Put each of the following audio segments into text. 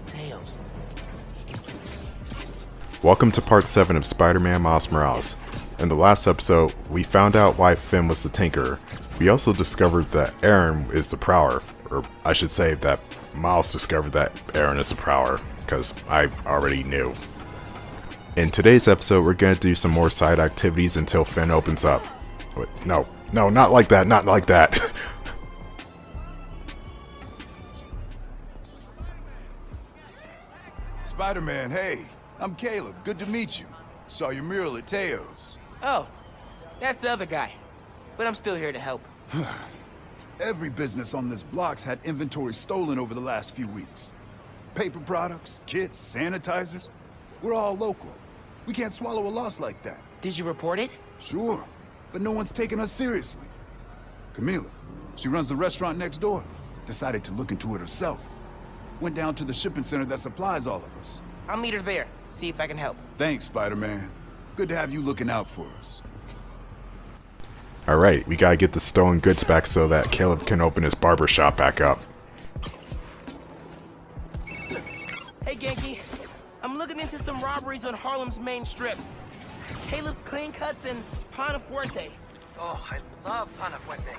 Teos. Welcome to part 7 of Spider-Man Miles Morales. In the last episode, we found out why Finn was the Tinkerer. We also discovered that Aaron is the Prowler, or I should say that Miles discovered that Aaron is the Prowler, because I already knew. In today's episode, we're going to do some more side activities until Finn opens up. Wait, no, not like that, not like that. Spider-Man, hey, I'm Caleb. Good to meet you. Saw your mural at Teo's. Oh, that's the other guy. But I'm still here to help. Every business on this block's had inventory stolen over the last few weeks. Paper products, kits, sanitizers. We're all local. We can't swallow a loss like that. Did you report it? Sure, but no one's taking us seriously. Camila, she runs the restaurant next door. Decided to look into it herself. Went down to the shipping center that supplies all of us. I'll meet her there. See if I can help. Thanks, Spider-Man. Good to have you looking out for us. Alright, we gotta get the stolen goods back so that Caleb can open his barber shop back up. Hey, Genki. I'm looking into some robberies on Harlem's main strip. Caleb's Clean Cuts and Pana Fuerte. Oh, I love Pana Fuerte.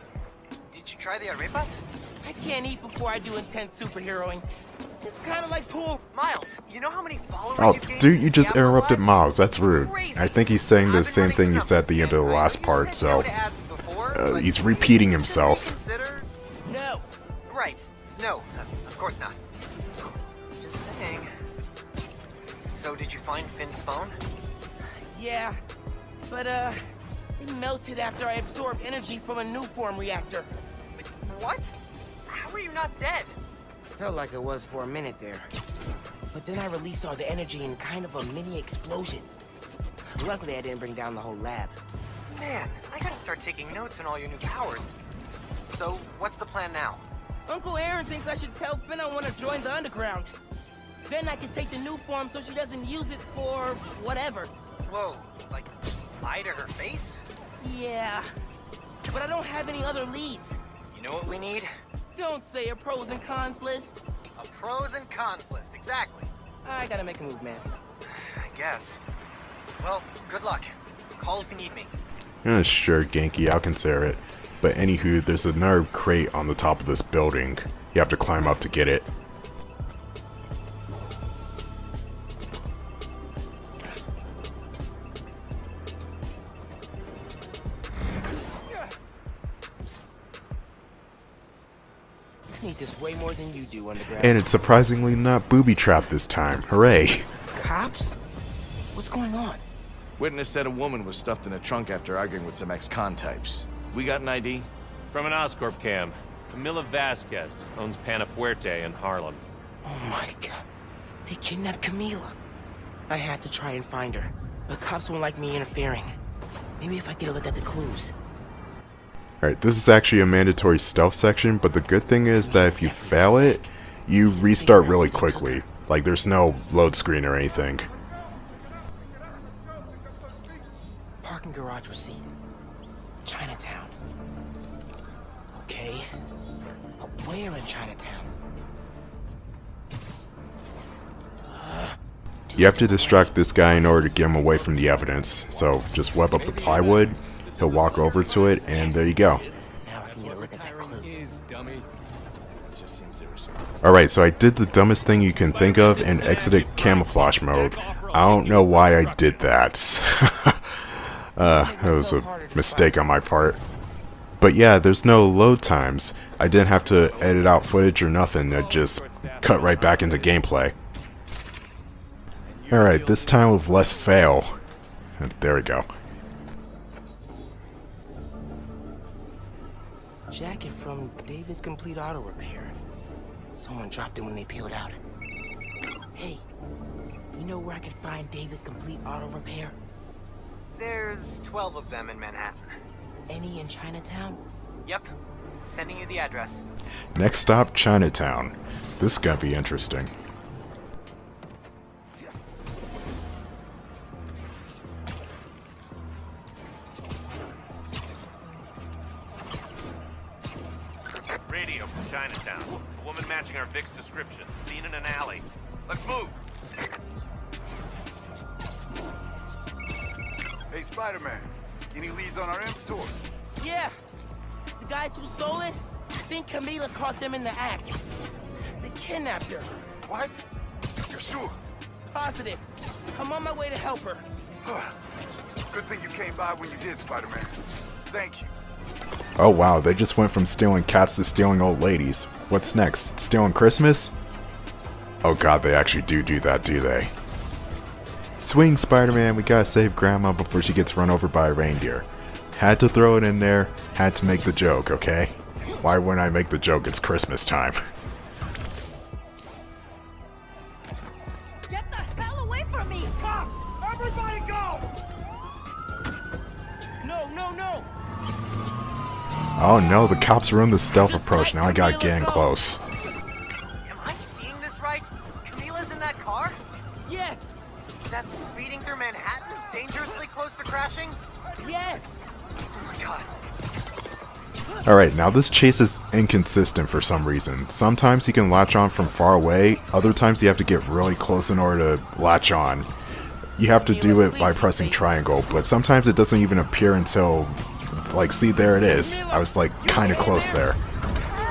Did you try the arepas? I can't eat before I do intense superheroing. It's kind of like pool. Miles, you know how many followers Oh, you've gained dude, you since just Diablo interrupted Live? Miles. That's rude. Crazy. I think he's saying the I've been same running thing you some said at the end of the right? last You part, said no so to ads before, but he's repeating should we himself. consider? No. Right. No, of course not. Just saying. So did you find Finn's phone? Yeah. But, it melted after I absorbed energy from a new form reactor. What? How are you not dead? Felt like it was for a minute there. But then I released all the energy in kind of a mini explosion. Luckily, I didn't bring down the whole lab. Man, I gotta start taking notes on all your new powers. So, what's the plan now? Uncle Aaron thinks I should tell Finn I want to join the underground. Then I can take the new form so she doesn't use it for whatever. Whoa, like, lie to her face? Yeah. But I don't have any other leads. You know what we need? Don't say a pros and cons list. A pros and cons list, exactly. I gotta make a move, man. I guess. Well, good luck. Call if you need me. Sure, Genki, I'll consider it. But anywho, there's another crate on the top of this building. You have to climb up to get it. I need this way more than you do, underground. And it's surprisingly not booby-trapped this time. Hooray! Cops? What's going on? Witness said a woman was stuffed in a trunk after arguing with some ex-con types. We got an ID? From an Oscorp cam, Camila Vasquez owns Pana Fuerte in Harlem. Oh my god. They kidnapped Camila. I had to try and find her, but cops won't like me interfering. Maybe if I get a look at the clues. Alright, this is actually a mandatory stealth section, but the good thing is that if you fail it, you restart really quickly. Like, there's no load screen or anything. Parking garage receipt. Chinatown. Okay. But where in Chinatown? You have to distract this guy in order to get him away from the evidence. So, just web up the plywood, he'll walk over to it, and there you go. Now I can get a look at that clue. Alright, so I did the dumbest thing you can think of and exited camouflage mode. I don't know why I did that. That was a mistake on my part. But yeah, there's no load times. I didn't have to edit out footage or nothing, it just cut right back into gameplay. Alright, this time with less fail. There we go. Jacket from David's Complete Auto Repair. Someone dropped it when they peeled out. Hey, you know where I could find David's Complete Auto Repair? There's 12 of them in Manhattan. Any in Chinatown? Yep. Sending you the address. Next stop, Chinatown. This is gonna be interesting. Radio from Chinatown. A woman matching our Vic's description. Seen in an alley. Let's move. Hey, Spider-Man. Any leads on our inventory? Yeah. The guys who stole it, I think Camila caught them in the act. They kidnapped her. What? You're sure? Positive. I'm on my way to help her. Good thing you came by when you did, Spider-Man. Thank you. Oh wow, they just went from stealing cats to stealing old ladies. What's next? Stealing Christmas? Oh god, they actually do that, do they? Swing, Spider-Man, we gotta save Grandma before she gets run over by a reindeer. Had to throw it in there, had to make the joke, okay? Why wouldn't I make the joke? It's Christmas time. Get the hell away from me! Cops! Everybody go! No. Oh no, the cops ruined the stealth approach, now I gotta get in close. Am I seeing this right? Camila's in that car? Yes. That's speeding through Manhattan? Dangerously close to crashing? Yes. Oh my god. Alright, now this chase is inconsistent for some reason. Sometimes you can latch on from far away, other times you have to get really close in order to latch on. You have to do it by pressing triangle, but sometimes it doesn't even appear until, like, see, there it is. I was like kinda close there.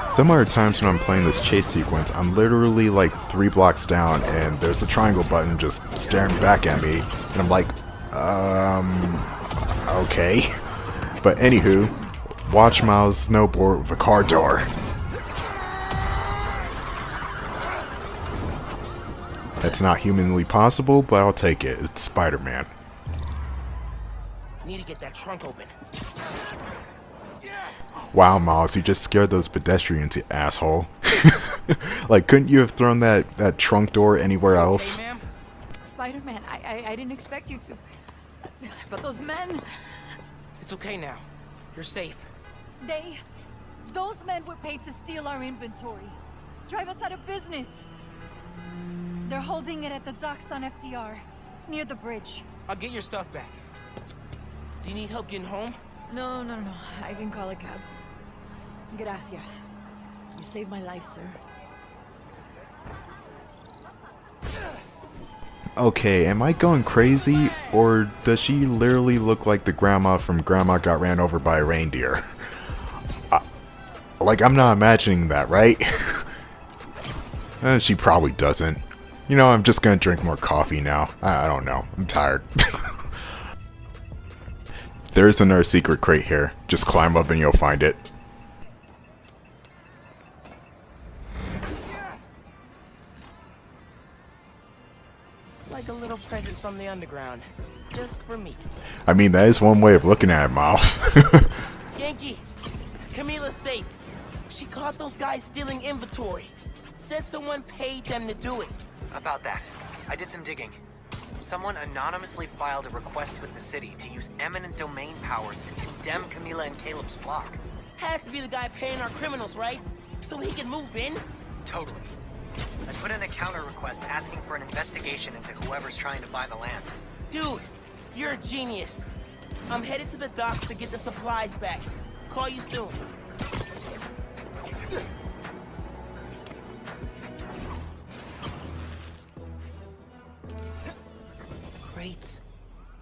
Some other times when I'm playing this chase sequence, I'm literally like 3 blocks down and there's a triangle button just staring back at me, and I'm like, okay. But anywho, watch Miles snowboard with a car door. It's not humanly possible, but I'll take it. It's Spider-Man. Need to get that trunk open. Wow, Miles, you just scared those pedestrians, you asshole. Like, couldn't you have thrown that trunk door anywhere else? Hey, ma'am. Spider-Man, I didn't expect you to. But those men, It's okay now. You're safe. those men were paid to steal our inventory. Drive us out of business. They're holding it at the docks on FDR, near the bridge. I'll get your stuff back. Do you need help getting home? No. I can call a cab. Gracias. You saved my life, sir. Okay, am I going crazy, or does she literally look like the grandma from Grandma Got Ran Over by a Reindeer? Like, I'm not imagining that, right? She probably doesn't. You know, I'm just gonna drink more coffee now. I don't know. I'm tired. There's another secret crate here. Just climb up and you'll find it. Like a little present from the underground. Just for me. I mean, that is one way of looking at it, Miles. Yankee, Camila's safe. She caught those guys stealing inventory. Said someone paid them to do it. About that, I did some digging. Someone anonymously filed a request with the city to use eminent domain powers and condemn Camila and Caleb's block. Has to be the guy paying our criminals, right? So he can move in? Totally. I put in a counter request asking for an investigation into whoever's trying to buy the land. Dude, you're a genius. I'm headed to the docks to get the supplies back. Call you soon.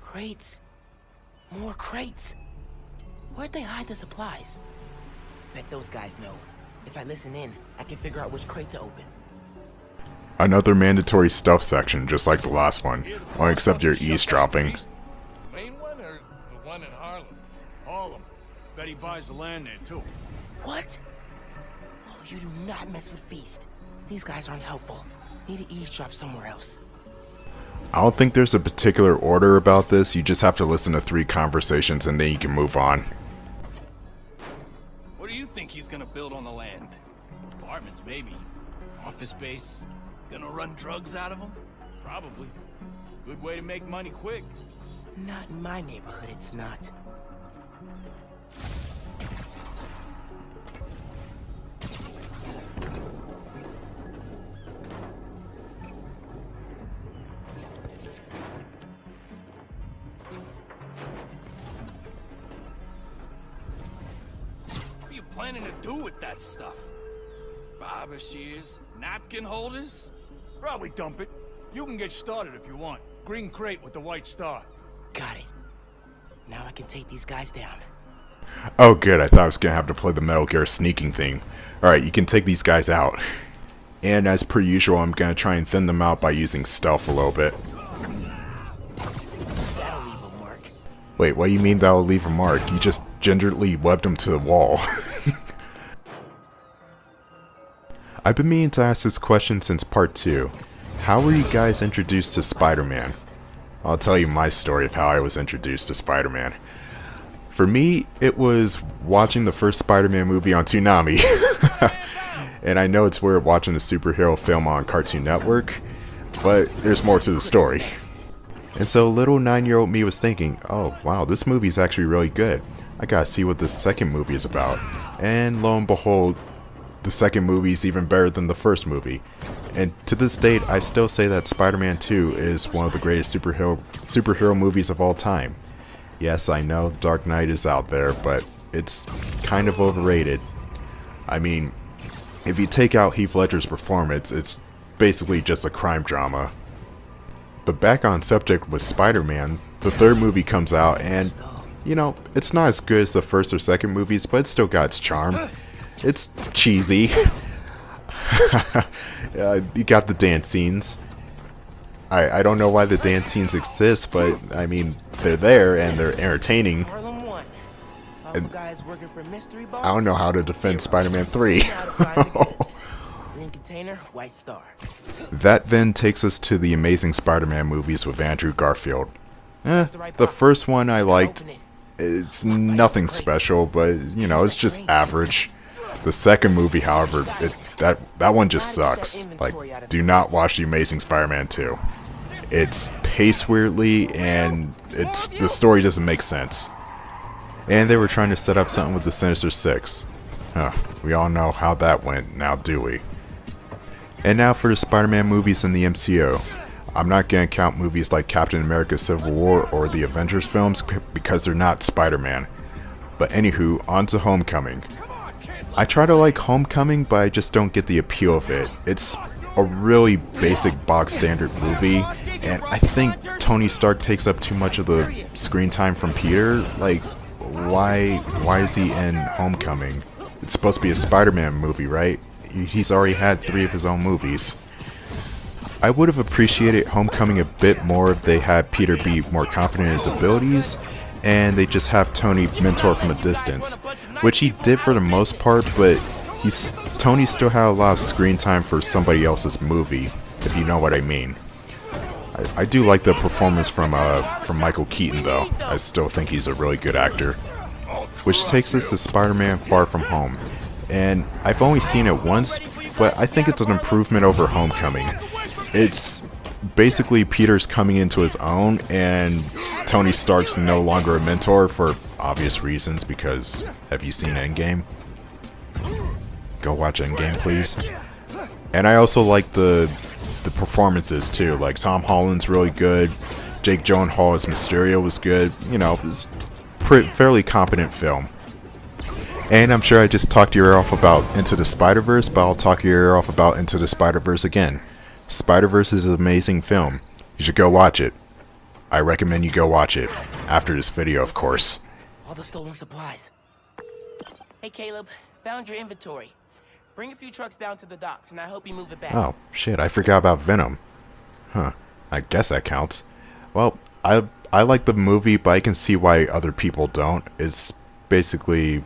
Crates. More crates. Where'd they hide the supplies? Bet those guys know. If I listen in, I can figure out which crate to open. Another mandatory stuff section, just like the last one. Well, except you're eavesdropping. Main one or the one in Harlem? All of them. Bet he buys the land there too. What? Oh, you do not mess with Feast. These guys aren't helpful. Need to eavesdrop somewhere else. I don't think there's a particular order about this. You just have to listen to 3 conversations and then you can move on. What do you think he's gonna build on the land? Apartments, maybe. Office space. Gonna run drugs out of them? Probably. Good way to make money quick. Not in my neighborhood, it's not. What are you planning to do with that stuff? barber shears, napkin holders. Probably dump it. You can get started if you want. Green crate with the white star. Got it. Now I can take these guys down. Oh good, I thought I was gonna have to play the Metal Gear sneaking theme. Alright, you can take these guys out. And as per usual, I'm gonna try and thin them out by using stealth a little bit. That'll leave a mark. Wait, what do you mean that'll leave a mark? You just gingerly webbed them to the wall. I've been meaning to ask this question since part 2. How were you guys introduced to Spider-Man? I'll tell you my story of how I was introduced to Spider-Man. For me, it was watching the first Spider-Man movie on Toonami. And I know it's weird watching a superhero film on Cartoon Network, but there's more to the story. And so little 9-year-old me was thinking, oh wow, this movie's actually really good. I gotta see what this second movie is about. And lo and behold, the second movie is even better than the first movie. And to this date, I still say that Spider-Man 2 is one of the greatest superhero movies of all time. Yes, I know Dark Knight is out there, but it's kind of overrated. I mean, if you take out Heath Ledger's performance, it's basically just a crime drama. But back on subject with Spider-Man, the third movie comes out and, you know, it's not as good as the first or second movies, but it's still got its charm. It's cheesy. You got the dance scenes. I don't know why the dance scenes exist, but I mean, they're there and they're entertaining. Harlem 1. And Guys working for Mystery Boss. I don't know how to defend Spider-Man 3. Green container, white star. That then takes us to the Amazing Spider-Man movies with Andrew Garfield. The first one I liked. It's nothing special, but you know, it's just average. The second movie, however, that one just sucks. Like, do not watch The Amazing Spider-Man 2. It's paced weirdly, and the story doesn't make sense. And they were trying to set up something with the Sinister Six. We all know how that went, now do we? And now for the Spider-Man movies in the MCU. I'm not going to count movies like Captain America Civil War or the Avengers films because they're not Spider-Man. But anywho, on to Homecoming. I try to like Homecoming, but I just don't get the appeal of it. It's a really basic bog standard movie, and I think Tony Stark takes up too much of the screen time from Peter. Like, why is he in Homecoming? It's supposed to be a Spider-Man movie, right? He's already had 3 of his own movies. I would have appreciated Homecoming a bit more if they had Peter be more confident in his abilities, and they just have Tony mentor from a distance, which he did for the most part, but Tony still had a lot of screen time for somebody else's movie, if you know what I mean. I do like the performance from Michael Keaton though. I still think he's a really good actor. Which takes us to Spider-Man Far From Home. And I've only seen it once, but I think it's an improvement over Homecoming. It's basically Peter's coming into his own, and Tony Stark's no longer a mentor for obvious reasons, because have you seen Endgame? Go watch Endgame, please. And I also like the performances too. Like Tom Holland's really good. Jake Gyllenhaal as Mysterio was good. You know, it's fairly competent film. And I'm sure I just talked your ear off about Into the Spider-Verse, but I'll talk your ear off about Into the Spider-Verse again. Spider-Verse is an amazing film. You should go watch it. I recommend you go watch it. After this video, of course. All the stolen supplies. Hey Caleb, found your inventory. Bring a few trucks down to the docks, and I hope you move it back. Oh, shit, I forgot about Venom. Huh, I guess that counts. Well, I like the movie, but I can see why other people don't. It's basically...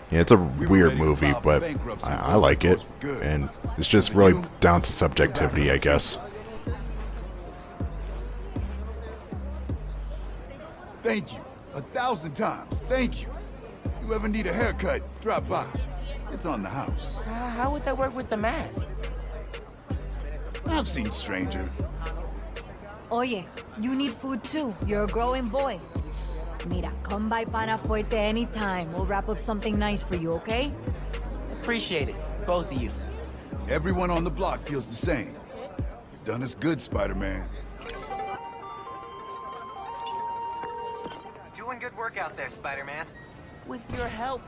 yeah, it's a weird movie, but I like it, and it's just really down to subjectivity, I guess. Thank you. 1,000 times. Thank you. You ever need a haircut, drop by. It's on the house. How would that work with the mask? I've seen stranger. Oye, you need food too. You're a growing boy. Mira, come by Panafuerte anytime. We'll wrap up something nice for you, okay? Appreciate it, both of you. Everyone on the block feels the same. You've done us good, Spider-Man. Doing good work out there, Spider-Man. With your help.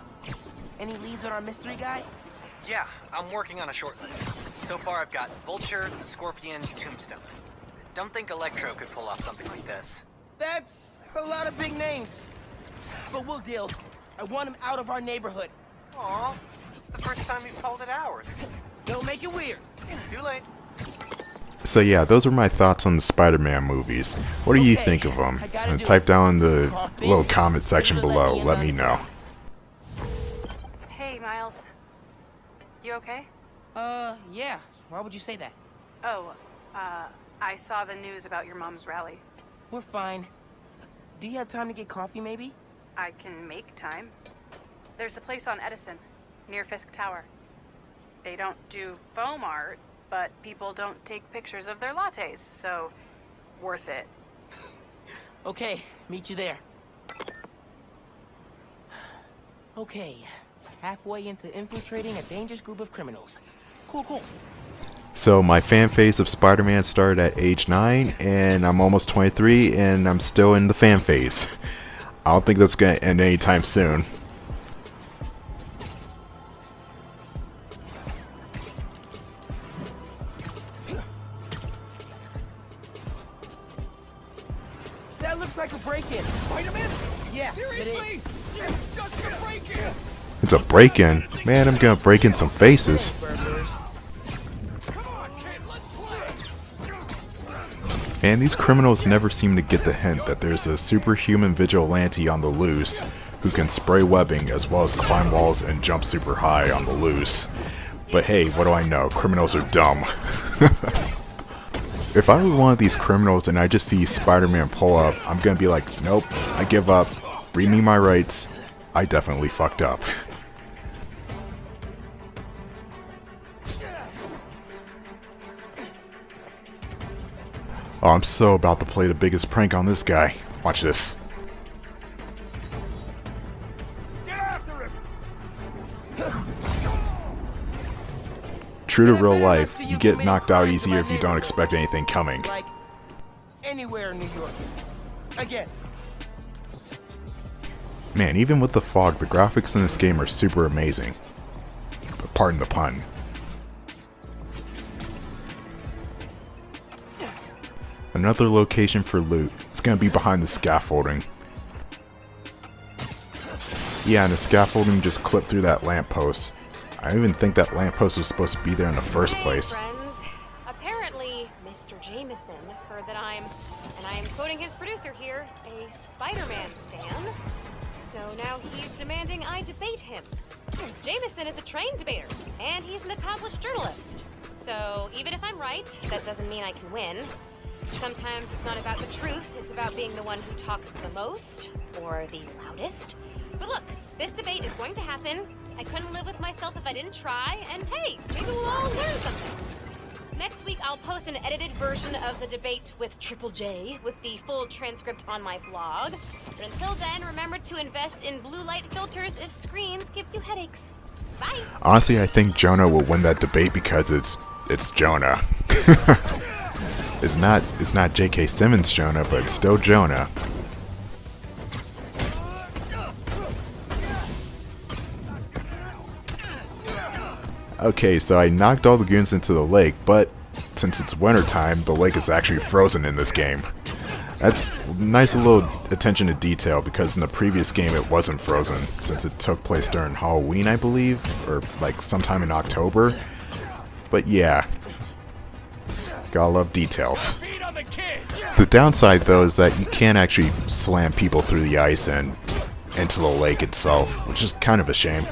Any leads on our mystery guy? Yeah, I'm working on a short list. So far I've got Vulture, Scorpion, Tombstone. Don't think Electro could pull off something like this. That's a lot of big names. But we'll deal. I want him out of our neighborhood. Aw, it's the first time you've called it ours. Don't make it weird. Too late. So yeah, those are my thoughts on the Spider-Man movies. What do you Okay, think of them? I gotta do Type it. down in the Coffee, little comment section River, below. let Let me me in know. Hey, Miles. You okay? Yeah. Why would you say that? Oh, I saw the news about your mom's rally. We're fine. Do you have time to get coffee, maybe? I can make time. There's the place on Edison, near Fisk Tower. They don't do foam art, but people don't take pictures of their lattes, so worth it. Okay, meet you there. Okay, halfway into infiltrating a dangerous group of criminals. Cool. So my fan phase of Spider-Man started at age 9, and I'm almost 23, and I'm still in the fan phase. I don't think that's going to end anytime soon. That looks like a break-in. Spider-Man? Yeah, Seriously? It's just a break-in! It's a break-in. Man, I'm going to break in some faces. Come on, kid, let's play! Man, these criminals never seem to get the hint that there's a superhuman vigilante on the loose who can spray webbing as well as climb walls and jump super high on the loose. But hey, what do I know? Criminals are dumb. If I were one of these criminals and I just see Spider-Man pull up, I'm gonna be like, nope, I give up. Read me my rights. I definitely fucked up. Oh, I'm so about to play the biggest prank on this guy. Watch this. Get after him! True to I real better not life, see you you get committing knocked out crimes in easier my if you don't neighborhood. expect anything coming. Like, anywhere in New York. Again. Man, even with the fog, the graphics in this game are super amazing. Pardon the pun. Another location for loot. It's gonna be behind the scaffolding. Yeah, and the scaffolding just clipped through that lamppost. I don't even think that lamppost was supposed to be there in the first place. Friends, apparently Mr. Jameson heard that I'm, and I am quoting his producer here, a Spider-Man stan. So now he's demanding I debate him. Jameson is a trained debater, and he's an accomplished journalist. So even if I'm right, that doesn't mean I can win. Sometimes it's not about the truth, it's about being the one who talks the most, or the loudest. But look, this debate is going to happen. I couldn't live with myself if I didn't try, and hey, maybe we'll all learn something. Next week, I'll post an edited version of the debate with Triple J, with the full transcript on my blog. But until then, remember to invest in blue light filters if screens give you headaches. Bye! Honestly, I think Jonah will win that debate because it's Jonah. It's not J.K. Simmons Jonah, but it's still Jonah. Okay, so I knocked all the goons into the lake, but since it's wintertime, the lake is actually frozen in this game. That's nice little attention to detail, because in the previous game it wasn't frozen, since it took place during Halloween, I believe, or like sometime in October. But yeah, gotta love details. Feed on the kid! The downside though is that you can't actually slam people through the ice and into the lake itself, which is kind of a shame.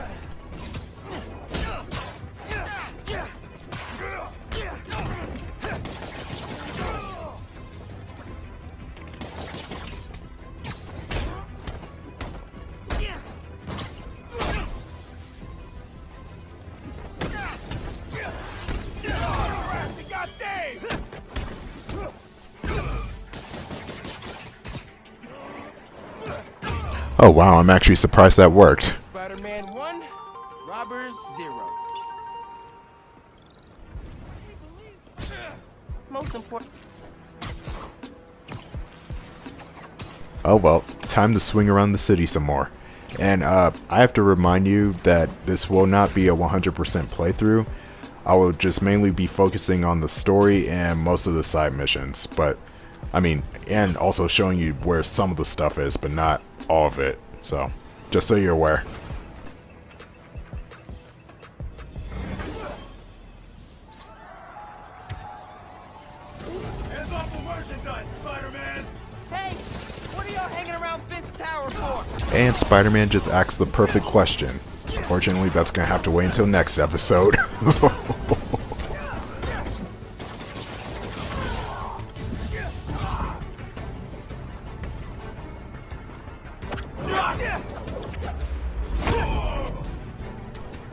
We got Dave! Oh wow, I'm actually surprised that worked. Spider-Man 1, robbers 0. Most important. Oh well, time to swing around the city some more. And I have to remind you that this will not be a 100% playthrough. I will just mainly be focusing on the story and most of the side missions, but I mean, and also showing you where some of the stuff is, but not all of it. So, just so you're aware. Hands off the merchandise, Spider-Man! Hey, what are y'all hanging around Fisk's tower for? And Spider-Man just asks the perfect question. Unfortunately, that's gonna have to wait until next episode.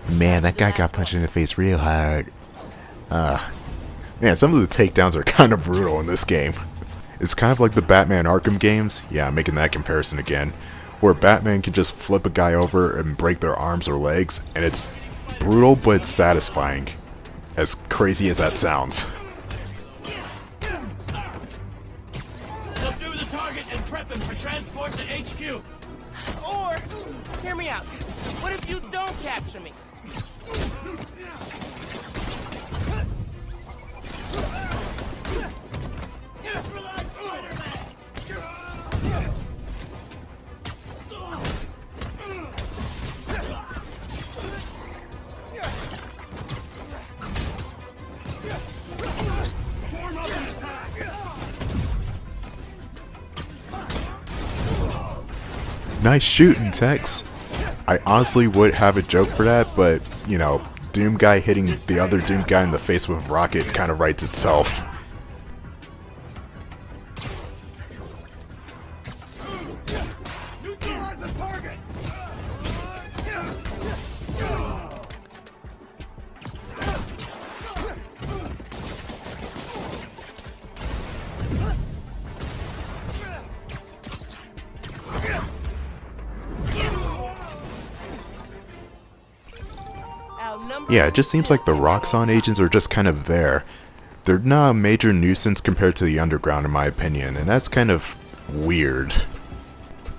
Man, that guy got punched in the face real hard. Man, some of the takedowns are kind of brutal in this game. It's kind of like the Batman Arkham games. Yeah, I'm making that comparison again. Where Batman can just flip a guy over and break their arms or legs, and it's brutal but satisfying. As crazy as that sounds. Subdue the target and prep him for transport to HQ. Or, hear me out. What if you don't capture me? Nice shooting, Tex. I honestly would have a joke for that, but, you know, Doom Guy hitting the other Doom Guy in the face with a rocket kind of writes itself. Yeah, it just seems like the Roxxon agents are just kind of there. They're not a major nuisance compared to the Underground in my opinion, and that's kind of weird.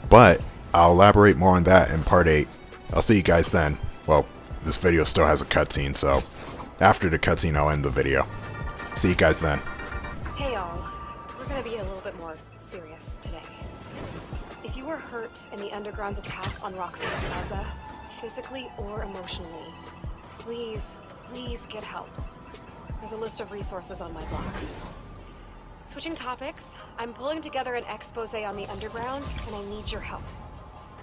But I'll elaborate more on that in part 8. I'll see you guys then. Well, this video still has a cutscene, so after the cutscene I'll end the video. See you guys then. Hey all, we're gonna be a little bit more serious today. If you were hurt in the Underground's attack on Roxxon Plaza, physically or emotionally, please get help. There's a list of resources on my blog. Switching topics, I'm pulling together an expose on the Underground, and I need your help.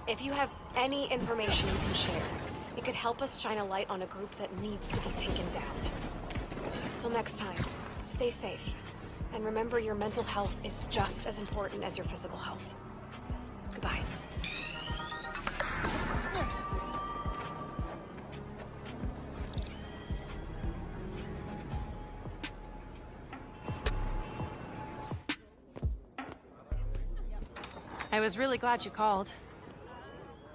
If you have any information you can share, it could help us shine a light on a group that needs to be taken down. Till next time, stay safe, and remember your mental health is just as important as your physical health. Goodbye. I was really glad you called.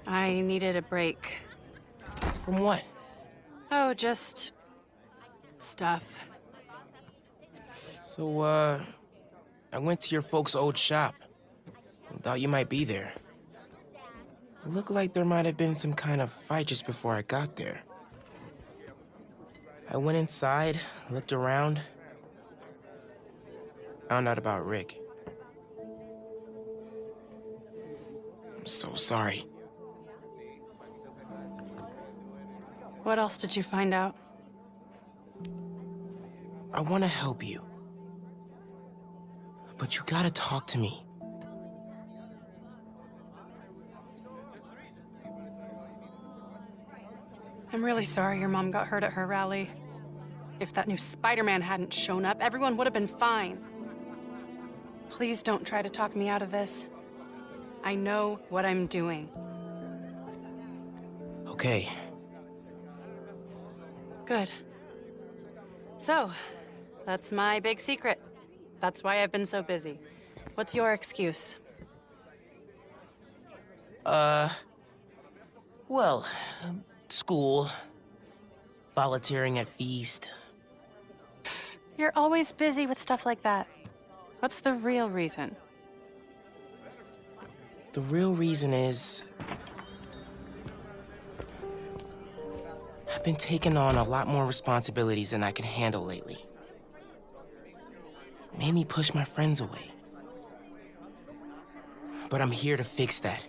I needed a break. From what? Oh, just... stuff. So, I went to your folks' old shop. Thought you might be there. Looked like there might have been some kind of fight just before I got there. I went inside, looked around, found out about Rick. I'm so sorry. What else did you find out? I want to help you. But you gotta talk to me. I'm really sorry your mom got hurt at her rally. If that new Spider-Man hadn't shown up, everyone would have been fine. Please don't try to talk me out of this. I know what I'm doing. Okay. Good. So, that's my big secret. That's why I've been so busy. What's your excuse? Well, school, volunteering at Feast. You're always busy with stuff like that. What's the real reason? The real reason is I've been taking on a lot more responsibilities than I can handle lately. Made me push my friends away. But I'm here to fix that.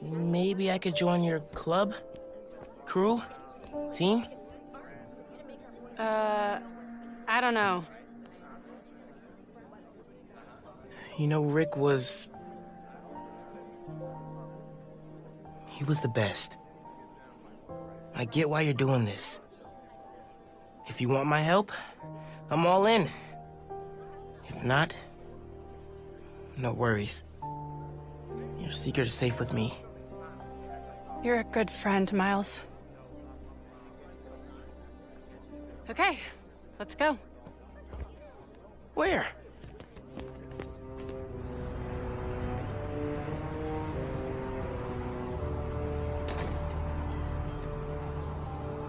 Maybe I could join your club? Crew? Team? I don't know. You know, Rick was... He was the best. I get why you're doing this. If you want my help, I'm all in. If not, no worries. Your secret is safe with me. You're a good friend, Miles. Okay, let's go. Where?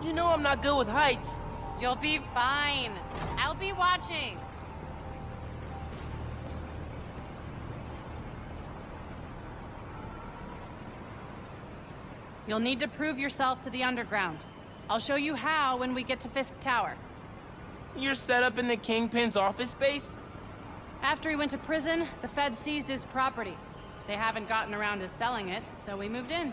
You know I'm not good with heights. You'll be fine. I'll be watching. You'll need to prove yourself to the underground. I'll show you how when we get to Fisk Tower. You're set up in the Kingpin's office space? After he went to prison, the feds seized his property. They haven't gotten around to selling it, so we moved in.